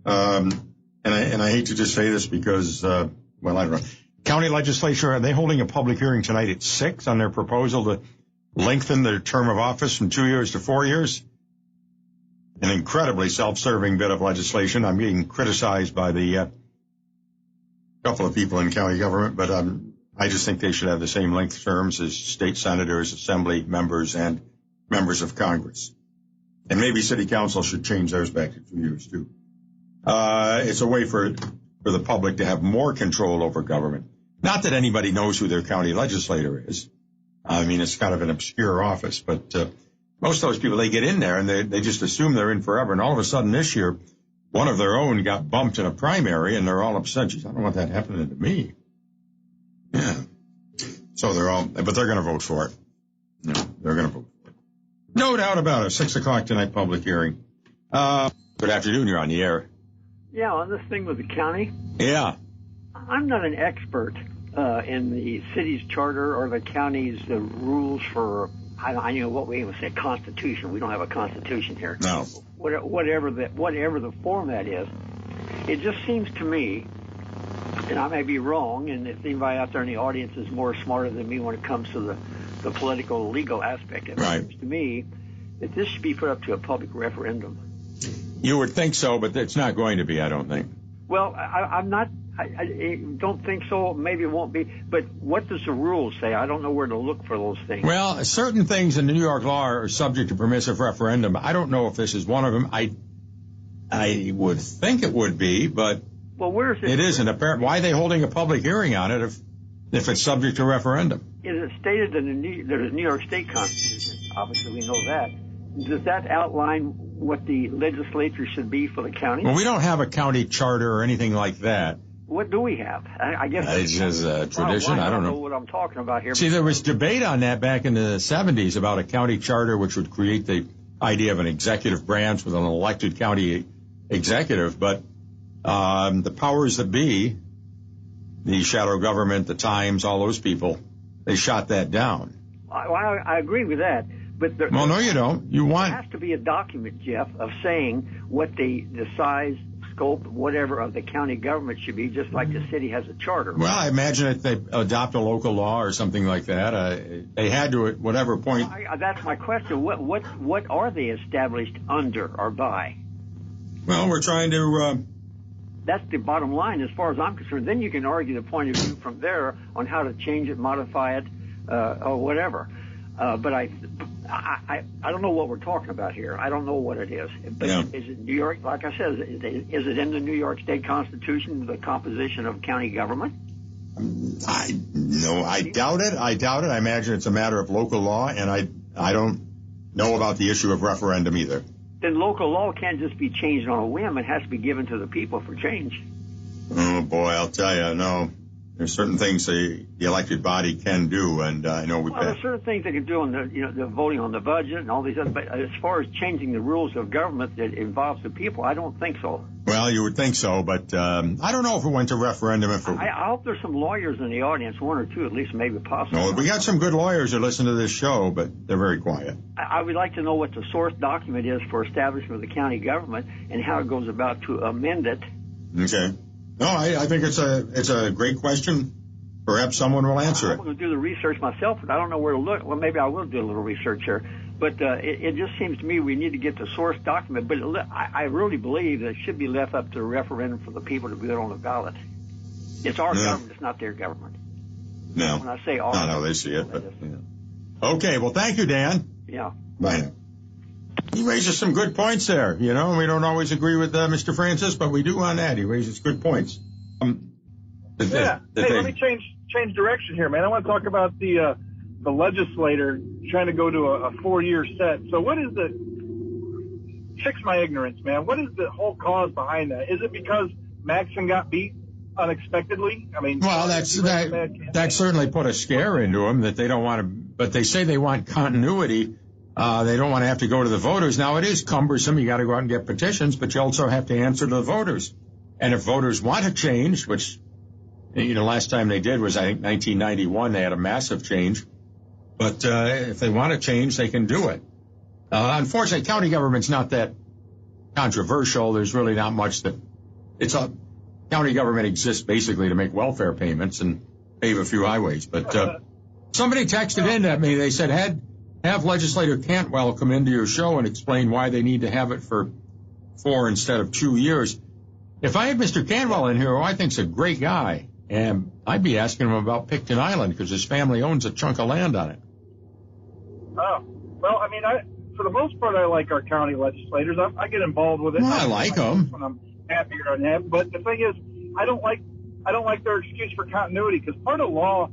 And I hate to just say this because, well, I don't know. County legislature, are they holding a public hearing tonight at 6 on their proposal to lengthen their term of office from 2 years to 4 years? An incredibly self-serving bit of legislation. I'm being criticized by the couple of people in county government, but I just think they should have the same length terms as state senators, assembly members, and members of Congress. And maybe city council should change theirs back to 2 years, too. It's a way for the public to have more control over government. Not that anybody knows who their county legislator is. I mean, it's kind of an obscure office, but most of those people, they get in there and they just assume they're in forever. And all of a sudden this year, one of their own got bumped in a primary and they're all upset. Geez, I don't want that happening to me. Yeah. So but they're going to vote for it. No, they're going to vote for it. No doubt about it. 6 o'clock tonight, public hearing. Good afternoon. You're on the air. Yeah, on this thing with the county. Yeah. I'm not an expert in the city's charter or the county's rules for, I know what we would say, constitution. We don't have a constitution here. No. Whatever the format is, it just seems to me, and I may be wrong, and if anybody out there in the audience is more smarter than me when it comes to the political, legal aspect of it, right. It seems to me that this should be put up to a public referendum. You would think so, but it's not going to be, I don't think. Well, I don't think so. Maybe it won't be. But what does the rules say? I don't know where to look for those things. Well, certain things in the New York law are subject to permissive referendum. I don't know if this is one of them. I would think it would be, but well, where is it? It isn't. Apparently, why are they holding a public hearing on it if it's subject to referendum? Is it stated in the New York State Constitution? Obviously, we know that. Does that outline what the legislature should be for the county? Well, we don't have a county charter or anything like that. What do we have? I guess it's just a tradition. I don't know what I'm talking about here. See, there was debate on that back in the 70s about a county charter which would create the idea of an executive branch with an elected county executive. But the powers that be, the shadow government, the Times, all those people, they shot that down. I agree with that. But well, no, you don't. There has to be a document, Jeff, of saying what the size, scope, whatever of the county government should be, just like the city has a charter. Well, I imagine if they adopt a local law or something like that, they had to at whatever point. That's my question. What are they established under or by? Well, we're trying to. That's the bottom line, as far as I'm concerned. Then you can argue the point of view from there on how to change it, modify it, or whatever. But I don't know what we're talking about here. I don't know what it is. But yeah. Is it New York? Like I said, is it in the New York State Constitution, the composition of county government? I doubt it. I imagine it's a matter of local law, and I don't know about the issue of referendum either. Then local law can't just be changed on a whim. It has to be given to the people for change. Oh boy, I'll tell you, no. There's certain things the elected body can do, and I know we've there's certain things they can do on the voting on the budget and all these other. But as far as changing the rules of government that involves the people, I don't think so. Well, you would think so, but I don't know if it went to referendum. I hope there's some lawyers in the audience, one or two at least, maybe possible. No, we got some good lawyers that listen to this show, but they're very quiet. I would like to know what the source document is for establishment of the county government and how it goes about to amend it. Okay. No, I think it's a great question. Perhaps someone will answer it. I'm going to do the research myself, but I don't know where to look. Well, maybe I will do a little research here. But it just seems to me we need to get the source document. But I really believe that it should be left up to a referendum for the people to put on the ballot. It's our government. It's not their government. No. When I say our no, they see it. But, yeah. Okay, well, thank you, Dan. Yeah. Bye now. He raises some good points there, we don't always agree with Mr. Francis, but we do on that. He raises good points. Let me change direction here, man. I want to talk about the legislator trying to go to a 4-year set. So what is fix my ignorance, man. What is the whole cause behind that? Is it because Maxson got beat unexpectedly? I mean, well, that certainly put a scare into him that they don't want to, but they say they want continuity. They don't want to have to go to the voters. Now, it is cumbersome. You got to go out and get petitions, but you also have to answer to the voters. And if voters want to change, which, last time they did was, I think, 1991, they had a massive change. But if they want to change, they can do it. Unfortunately, county government's not that controversial. There's really not much that county government exists basically to make welfare payments and pave a few highways. But somebody texted in at me. They said, have Legislator Cantwell come into your show and explain why they need to have it for 4 instead of 2 years. If I had Mr. Cantwell in here, who I think's a great guy, and I'd be asking him about Picton Island because his family owns a chunk of land on it. Oh, well, I mean, for the most part, I like our county legislators. I get involved with it. Well, I like them when I'm happy or unhappy. But the thing is, I don't like their excuse for continuity, because part of law,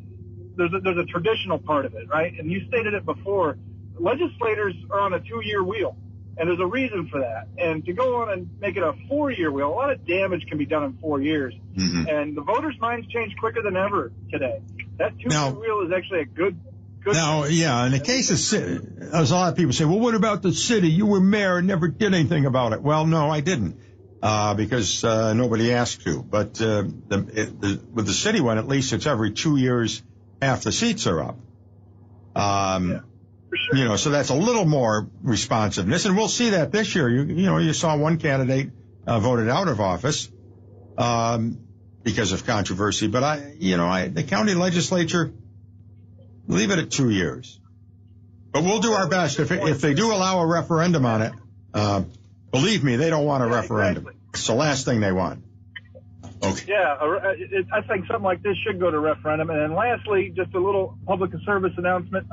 there's a traditional part of it, right? And you stated it before. Legislators are on a 2-year wheel, and there's a reason for that. And to go on and make it a 4-year wheel, a lot of damage can be done in 4 years. Mm-hmm. And the voters' minds change quicker than ever today. That 2-year wheel is actually a good. Now, yeah, in the case of city, there's a lot of people say, well, what about the city? You were mayor and never did anything about it. Well, no, I didn't, because nobody asked to. But with the city one, at least it's every 2 years, half the seats are up. Yeah, for sure. You know, so that's a little more responsiveness, and we'll see that this year. You saw one candidate voted out of office because of controversy. But the county legislature, leave it at 2 years. But we'll do our best. If they do allow a referendum on it, believe me, they don't want a referendum. Exactly. It's the last thing they want. Okay. Yeah, I think something like this should go to referendum. And then lastly, just a little public service announcement.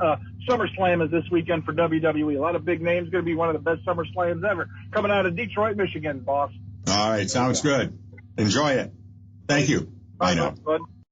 SummerSlam is this weekend for WWE. A lot of big names. Going to be one of the best SummerSlams ever. Coming out of Detroit, Michigan, boss. All right, sounds good. Enjoy it. Thank you. Bye now. Bud.